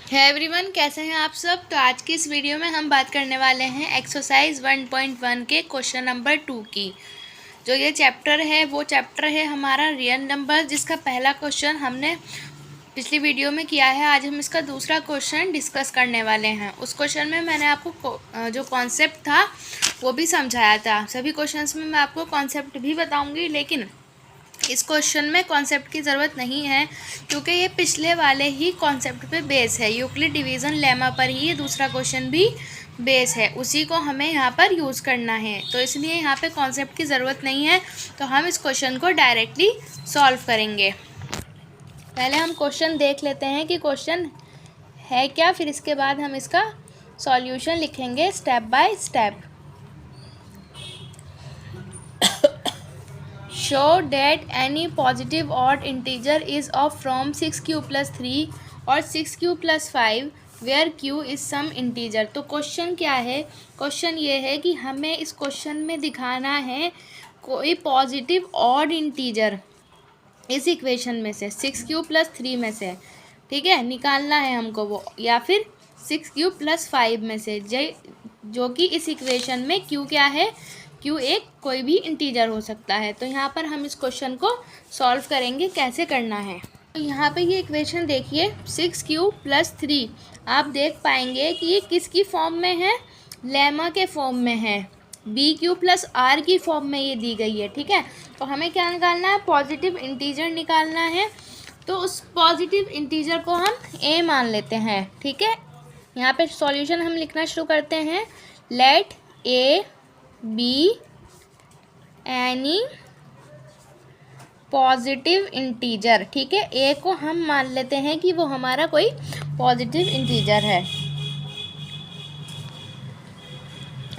है एवरीवन, कैसे हैं आप सब। तो आज की इस वीडियो में हम बात करने वाले हैं एक्सरसाइज 1.1 के क्वेश्चन नंबर 2 की। जो ये चैप्टर है वो चैप्टर है हमारा रियल नंबर, जिसका पहला क्वेश्चन हमने पिछली वीडियो में किया है। आज हम इसका दूसरा क्वेश्चन डिस्कस करने वाले हैं। उस क्वेश्चन में मैंने आपको जो कॉन्सेप्ट था वो भी समझाया था। सभी क्वेश्चंस में मैं आपको कॉन्सेप्ट भी बताऊँगी, लेकिन इस क्वेश्चन में कॉन्सेप्ट की ज़रूरत नहीं है, क्योंकि ये पिछले वाले ही कॉन्सेप्ट पे बेस है। यूक्लिड डिवीज़न लेमा पर ही ये दूसरा क्वेश्चन भी बेस है, उसी को हमें यहाँ पर यूज़ करना है। तो इसलिए यहाँ पे कॉन्सेप्ट की ज़रूरत नहीं है। तो हम इस क्वेश्चन को डायरेक्टली सॉल्व करेंगे। पहले हम क्वेश्चन देख लेते हैं कि क्वेश्चन है क्या, फिर इसके बाद हम इसका सॉल्यूशन लिखेंगे step by step. Show that any positive odd integer is of from 6q plus 3 और 6q plus 5 where q is some integer। तो क्वेश्चन क्या है? क्वेश्चन ये है कि हमें इस क्वेश्चन में दिखाना है कोई पॉजिटिव ऑड इंटीजर इस इक्वेशन में से 6q plus 3 में से, ठीक है, निकालना है हमको वो, या फिर 6q plus 5 में से, जो कि इस इक्वेशन में q क्या है, q एक कोई भी इंटीजर हो सकता है। तो यहाँ पर हम इस क्वेश्चन को सॉल्व करेंगे। कैसे करना है, तो यहाँ पे ये इक्वेशन देखिए 6q plus 3, आप देख पाएंगे कि ये किसकी फॉर्म में है, लेमा के फॉर्म में है, bq plus r की फॉर्म में ये दी गई है, ठीक है। तो हमें क्या निकालना है, पॉजिटिव इंटीजर निकालना है। तो उस पॉजिटिव इंटीजर को हम a मान लेते हैं, ठीक है। यहाँ पे सॉल्यूशन हम लिखना शुरू करते हैं। Let a b any positive integer, ठीक है। ए को हम मान लेते हैं कि वो हमारा कोई पॉजिटिव इंटीजर है।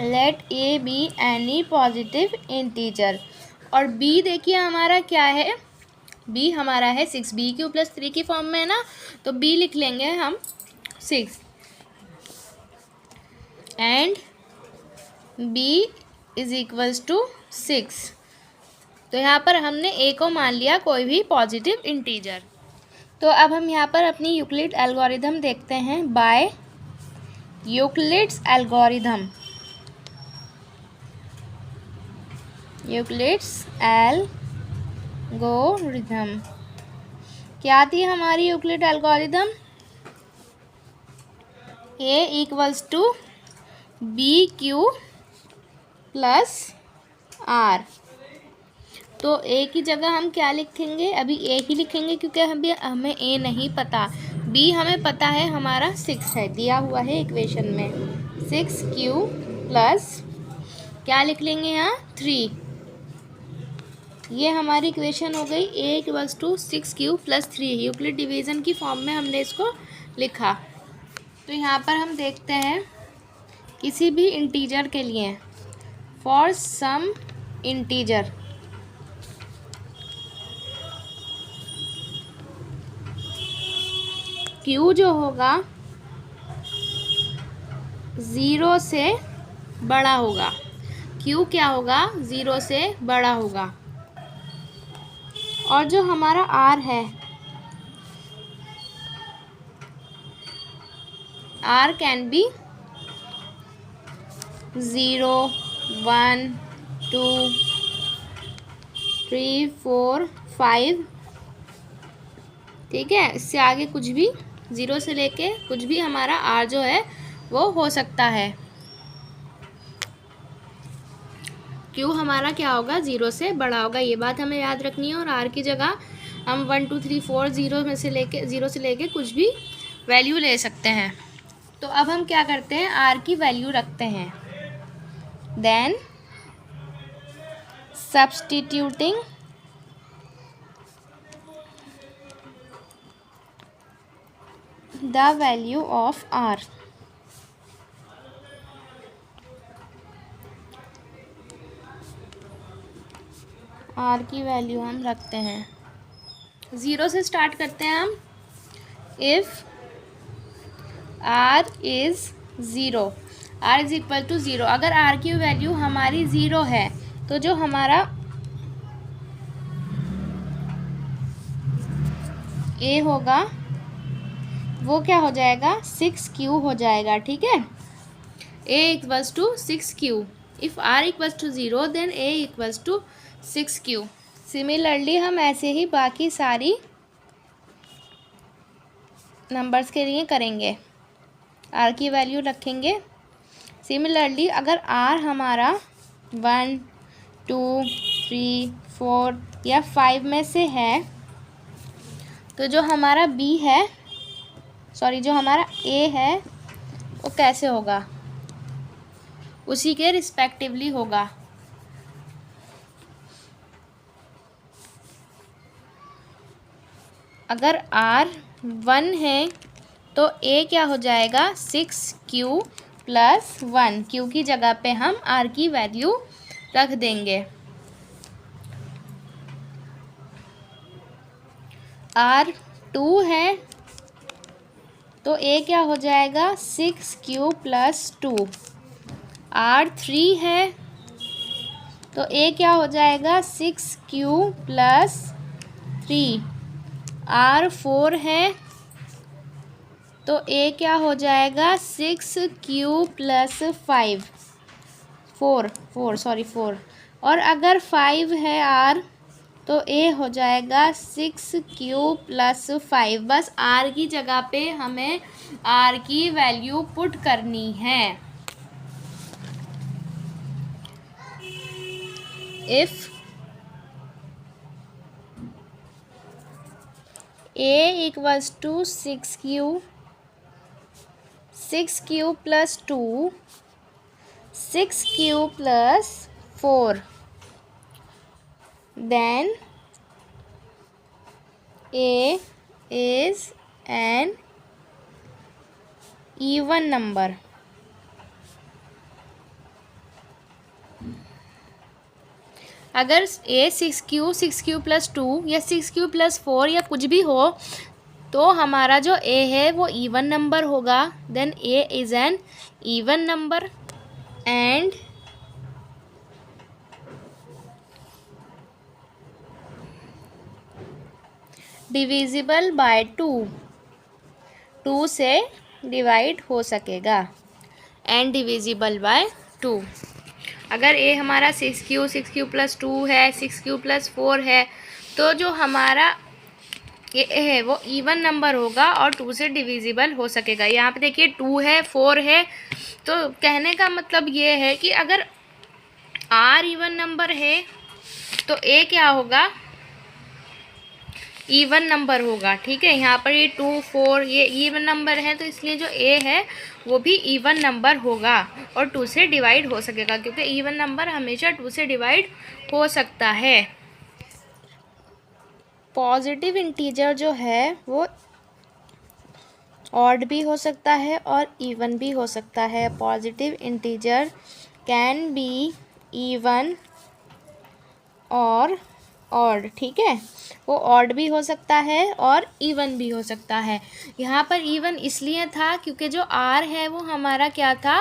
Let a b any positive integer. और बी देखिए हमारा क्या है, बी हमारा है 6, बी क्यू प्लस 3 की फॉर्म में है ना, तो बी लिख लेंगे हम 6 and b is equals to 6। तो यहाँ पर हमने ए को मान लिया कोई भी पॉजिटिव इंटीजर। तो अब हम यहाँ पर अपनी यूक्लिड एल्गोरिथम देखते हैं। By Euclid's algorithm, Euclid's algorithm क्या थी हमारी Euclid algorithm, a equals to b q plus r. तो ए की जगह हम क्या लिखेंगे, अभी ए ही लिखेंगे, क्योंकि हमें ए नहीं पता। बी हमें पता है हमारा 6 है, दिया हुआ है इक्वेशन में। 6q प्लस क्या लिख लेंगे यहाँ 3। ये हमारी इक्वेशन हो गई। A equals to 6q plus 3, Euclid division की फॉर्म में हमने इसको लिखा। तो यहाँ पर हम देखते हैं किसी भी इंटीजर के लिए, फॉर सम इंटीजर q जो होगा 0 से बड़ा होगा। q क्या होगा, 0 से बड़ा होगा। और जो हमारा r है, r कैन बी 0, 1, 2, 3, 4, 5, ठीक है। इससे आगे कुछ भी, 0 से लेके कुछ भी हमारा r जो है वो हो सकता है। q हमारा क्या होगा, 0 से बड़ा होगा, ये बात हमें याद रखनी है। और r की जगह हम 1, 2, 3, 4 0 से लेके कुछ भी वैल्यू ले सकते हैं। तो अब हम क्या करते हैं, r की वैल्यू रखते हैं। Then substituting the value of r, r की वैल्यू हम रखते हैं 0 से स्टार्ट करते हैं हम। If r is 0, r is equal to 0, अगर r की वैल्यू हमारी 0 है तो जो हमारा a होगा वो क्या हो जाएगा 6q हो जाएगा, ठीक है। a equals to 6q, if r equals to 0 then a equals to 6q। Similarly हम ऐसे ही बाकी सारी नंबर्स के लिए करेंगे, r की वैल्यू रखेंगे। सिमिलरली अगर r हमारा 1 2 3 4 या 5 में से है तो जो हमारा b है, सॉरी जो हमारा a है वो कैसे होगा, उसी के रिस्पेक्टिवली होगा। अगर r 1 है तो a क्या हो जाएगा 6q प्लस 1, q की जगह पे हम r की वैल्यू रख देंगे। r 2 है तो a क्या हो जाएगा 6q प्लस 2। r 3 है तो a क्या हो जाएगा 6q प्लस 3। r 4 है तो a क्या हो जाएगा 6q प्लस 5, 4। और अगर 5 है r तो a हो जाएगा 6q प्लस 5। बस r की जगह पे हमें r की वैल्यू पुट करनी है। If a equals to 6q plus 2, 6q plus 4, then a is an even number। अगर a 6q प्लस 2 या 6q प्लस 4 या कुछ भी हो तो हमारा जो a है वो इवन नंबर होगा। Then a is an even number and divisible by 2 से डिवाइड हो सकेगा एंड डिविजिबल बाय 2। अगर a हमारा 6q प्लस 2 है, 6q प्लस 4 है तो जो हमारा ये है वो इवन नंबर होगा और 2 से डिविजिबल हो सकेगा। यहाँ पे देखिए 2 है 4 है, तो कहने का मतलब ये है कि अगर r इवन नंबर है तो a क्या होगा इवन नंबर होगा, ठीक है। यहाँ पर ये 2 4 ये इवन नंबर है तो इसलिए जो a है वो भी इवन नंबर होगा और 2 से डिवाइड हो सकेगा क्योंकि इवन नंबर हमेशा 2 से डिवाइड हो सकता है। पॉजिटिव इंटीजर जो है वो ऑड भी हो सकता है और इवन भी हो सकता है। Positive integer can be even और ऑड, ठीक है। वो ऑड भी हो सकता है और इवन भी हो सकता है। यहाँ पर इवन इसलिए था क्योंकि जो r है वो हमारा क्या था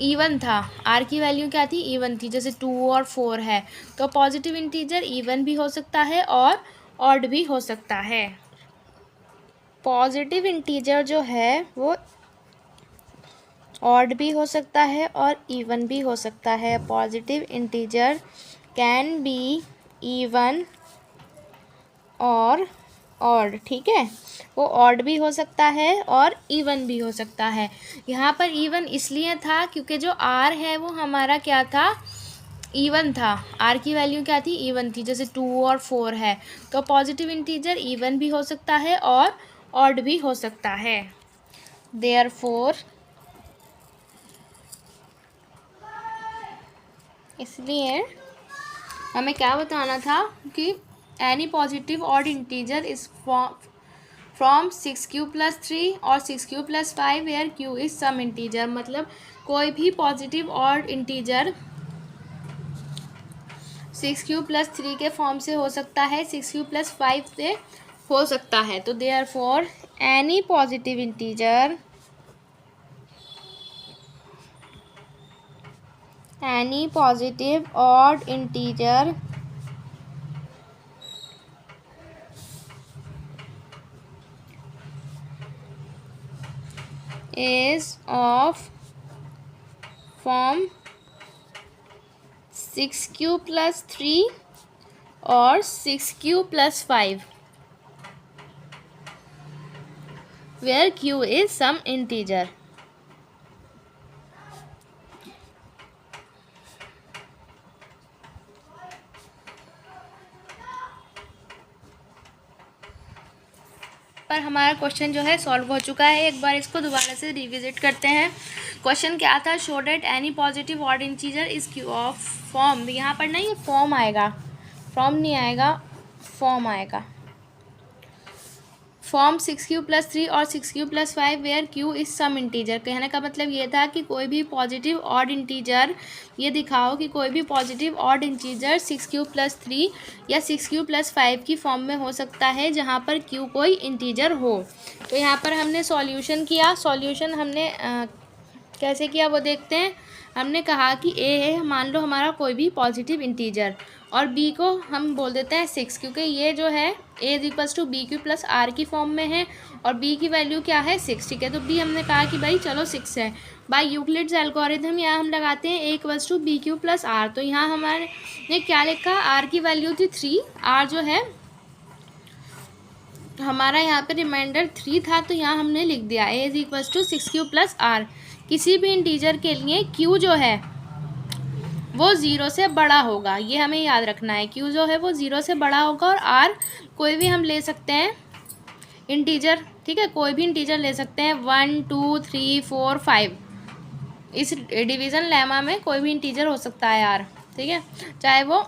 इवन था, r की वैल्यू क्या थी इवन थी, जैसे 2 और 4 है। तो पॉजिटिव इंटीजर इवन भी हो सकता है और ऑड भी हो सकता है। पॉजिटिव इंटीजर जो है वो ऑड भी हो सकता है और इवन भी हो सकता है। Positive integer can be even और ऑड, ठीक है। वो ऑड भी हो सकता है और इवन भी हो सकता है। यहाँ पर इवन इसलिए था क्योंकि जो r है वो हमारा क्या था इवन था, r की वैल्यू क्या थी इवन थी, जैसे 2 और 4 है। तो पॉजिटिव इंटीजर इवन भी हो सकता है और ऑड भी हो सकता है। देयरफॉर इसलिए हमें क्या बताना था कि any positive odd integer is from 6q plus 3 और 6q प्लस 5 वेयर q इज सम इंटीजर। मतलब कोई भी positive odd integer 6q plus 3 के फॉर्म से हो सकता है, 6q प्लस 5 से हो सकता है। तो therefore any positive integer any positive odd integer is of form 6q plus 3 or 6q plus 5 where q is some integer. पर हमारा क्वेश्चन जो है सॉल्व हो चुका है। एक बार इसको दोबारा से रिविजिट करते हैं। क्वेश्चन क्या था? Show that any positive odd integer is Q of form, यहाँ पर नहीं फॉर्म आएगा, फॉर्म नहीं आएगा, फॉर्म आएगा, फॉर्म 6q प्लस 3 और 6q प्लस 5 वेयर q इज सम इंटीजर। कहने का मतलब ये था कि कोई भी पॉजिटिव ऑड इंटीजर, ये दिखाओ कि कोई भी positive odd integer 6q plus 3 या 6q प्लस 5 की फॉर्म में हो सकता है जहाँ पर q कोई इंटीजर हो। तो यहाँ पर हमने सॉल्यूशन किया। सॉल्यूशन हमने कैसे किया वो देखते हैं। हमने कहा कि a है, मान लो हमारा कोई भी पॉजिटिव इंटीजर, और b को हम बोल देते हैं 6, क्योंकि ये जो है a is equals to b q plus r की फॉर्म में है और b की वैल्यू क्या है 6, ठीक है। तो b हमने कहा कि भाई चलो 6 है। बाय यूक्लिड्स एल्गोरिथम यहाँ हम लगाते हैं a equals to b q plus r. तो यहाँ हमारे ने क्या लिखा, r की वैल्यू थी 3, r जो है हमारा यहाँ पे रिमाइंडर 3 था, तो यहाँ हमने लिख दिया a is equals to 6q plus आर। किसी भी इंटीजर के लिए q जो है वो 0 से बड़ा होगा, ये हमें याद रखना है। q जो है वो 0 से बड़ा होगा और r कोई भी हम ले सकते हैं इंटीजर, ठीक है, कोई भी इंटीजर ले सकते हैं 1 2 3 4 5। इस डिवीज़न लेमा में कोई भी इंटीजर हो सकता है r, ठीक है, चाहे वो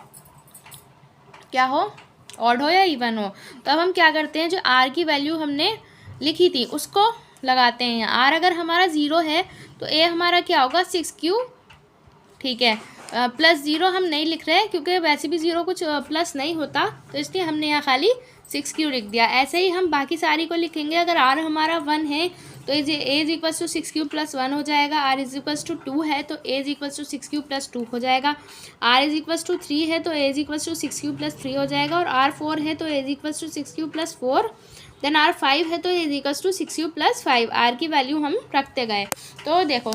क्या हो, ऑड हो या इवन हो। तो अब हम क्या करते हैं, जो r की वैल्यू हमने लिखी थी उसको लगाते हैं। r अगर हमारा 0 है तो a हमारा क्या होगा 6q, ठीक है, प्लस 0 हम नहीं लिख रहे हैं क्योंकि वैसे भी 0 कुछ प्लस नहीं होता, तो इसलिए हमने यहाँ खाली 6q लिख दिया। ऐसे ही हम बाकी सारी को लिखेंगे। अगर r हमारा 1 है तो a is equals to 6q plus 1 हो जाएगा, r इज इक्वल्स टू 2 है तो a is equals to 6q plus 2 हो जाएगा, r इज इक्वल्स टू 3 है तो a is equals to 6q plus 3 हो जाएगा, और r 4 है तो a is equals to 6q plus 4, then r 5 है तो a is equals to 6q plus 5। r की वैल्यू हम रखते गए। तो देखो,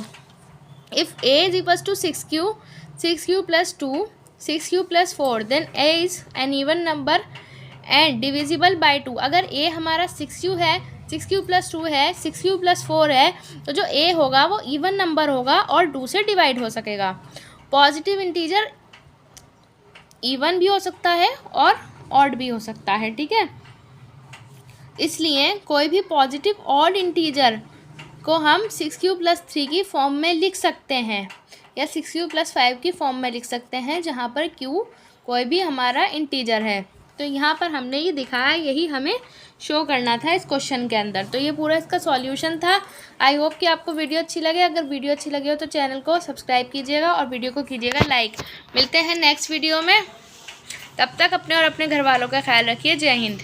if a is equals to 6q plus 2, 6q plus 4, then a is an even number and divisible by 2। अगर a हमारा 6q है, 6q प्लस 2 है, 6q प्लस 4 है, तो जो a होगा वो इवन नंबर होगा और 2 से डिवाइड हो सकेगा। पॉजिटिव इंटीजर इवन भी हो सकता है और ऑड भी हो सकता है, ठीक है। इसलिए कोई भी पॉजिटिव ऑड इंटीजर को हम 6q प्लस 3 की फॉर्म में लिख सकते हैं या 6q प्लस 5 की फॉर्म में लिख सकते हैं जहाँ पर q कोई भी हमारा इंटीजर है। तो यहाँ पर हमने ये दिखाया, यही हमें शो करना था इस क्वेश्चन के अंदर। तो ये पूरा इसका सॉल्यूशन था। आई होप कि आपको वीडियो अच्छी लगे। अगर वीडियो अच्छी लगी हो तो चैनल को सब्सक्राइब कीजिएगा और वीडियो को कीजिएगा लाइक। मिलते हैं नेक्स्ट वीडियो में, तब तक अपने और अपने घर वालों का ख्याल रखिए। जय हिंद।